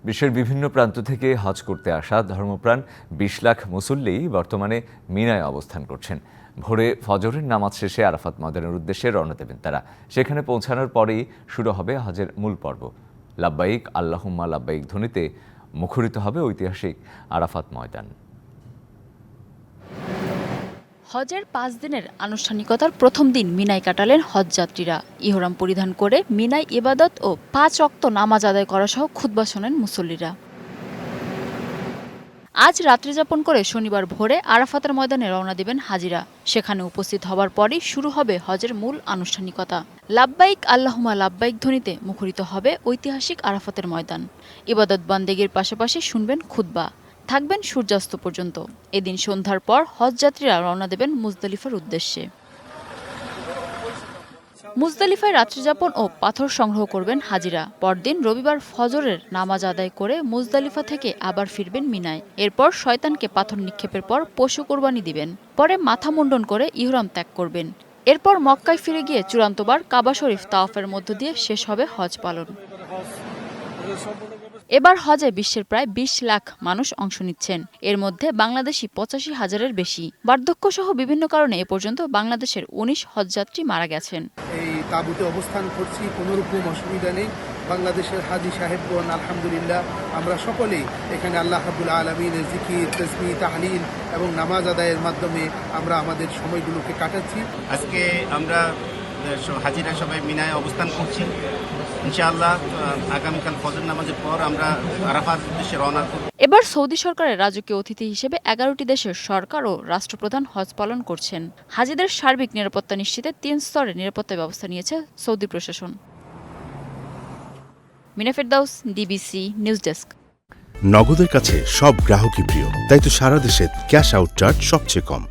বিশ্বের বিভিন্ন প্রান্ত থেকে হজ করতে আসা ধর্মপ্রাণ ২০ লাখ মুসল্লি বর্তমানে মিনায় অবস্থান করছেন। ভোরে ফজরের নামাজ শেষে আরাফাত ময়দানের উদ্দেশ্যে রওনা দেবেন তারা। সেখানে পৌঁছানোর পরেই শুরু হবে হজের মূল পর্ব। লাব্বাইক আল্লাহুম্মা লাব্বাইক ধ্বনিতে মুখরিত হবে ঐতিহাসিক আরাফাত ময়দান। হজের ৫ দিনের আনুষ্ঠানিকতার প্রথম দিন মিনায় কাটালেন হজযাত্রীরা। ইহরাম পরিধান করে মিনায় ইবাদত ও ৫ ওয়াক্ত নামাজ আদায় করা সহ খুতবা শোনেন মুসল্লিরা। আজ রাত্রি যাপন করে শনিবার ভোরে আরাফাতের ময়দানে রওনা দেবেন হাজিরা। সেখানে উপস্থিত হবার পরই শুরু হবে হজের মূল আনুষ্ঠানিকতা। লাব্বাইক আল্লাহুম্মা লাব্বাইক ধ্বনিতে মুখরিত হবে ঐতিহাসিক আরাফাতের ময়দান। ইবাদত বান্দেগীর পাশাপাশি শুনবেন খুতবা, থাকবেন সূর্যাস্ত পর্যন্ত। এদিন সন্ধ্যার পর হজযাত্রীরা রওনা দেবেন মুজদালিফার উদ্দেশ্যে। মুজদালিফায় রাত্রিযাপন ও পাথর সংগ্রহ করবেন হাজিরা। পরদিন রবিবার ফজরের নামাজ আদায় করে মুজদালিফা থেকে আবার ফিরবেন মিনায়। এরপর শয়তানকে পাথর নিক্ষেপের পর পশু কোরবানি দিবেন। পরে মাথা মুন্ডন করে ইহরাম ত্যাগ করবেন। এরপর মক্কায় ফিরে গিয়ে চূড়ান্তবার কাবা শরীফ তাওয়াফের মধ্য দিয়ে শেষ হবে হজ পালন। এবার হজে বিশ্বের প্রায় ২০ লাখ মানুষ অংশ নিচ্ছেন। এর মধ্যে বাংলাদেশি ৮৫,০০০-এর বেশি। বার্ধক্য সহ বিভিন্ন কারণে এ পর্যন্ত বাংলাদেশের ১৯ হজযাত্রী মারা গেছেন। এই তাঁবুতে অবস্থান করছি, কোনো রকম অসুবিধা নেই। বাংলাদেশের হাজী সাহেবগণ আলহামদুলিল্লাহ আমরা সকলেই এখানে আল্লাহ রাব্বুল আলামিনের জিকির, তাসবিহ, তাহলিল এবং নামাজ আদায়ের মাধ্যমে আমরা আমাদের সময়গুলোকে কাটাচ্ছি। আজকে আমরা হাজিরা সবাই মিনায় অবস্থান করছি। ইনশাআল্লাহ আগামীকাল ফজর নামাজের পর আমরা আরাফাত উদ্দেশ্যে রওনা করব। এবার সৌদি সরকারের রাজকীয় অতিথি হিসেবে ১১টি দেশের সরকার ও রাষ্ট্রপ্রধান হজ পালন করছেন। হাজিদের সার্বিক নিরাপত্তা নিশ্চিতে ৩ স্তরের নিরাপত্তা ব্যবস্থা নিয়েছে সৌদি প্রশাসন। মিনা ফেরদাউস, ডিবিসি নিউজ ডেস্ক। নগদের কাছে সব গ্রাহকই প্রিয়, তাই তো সারা দেশে ক্যাশ আউট চার্জ সবচেয়ে কম।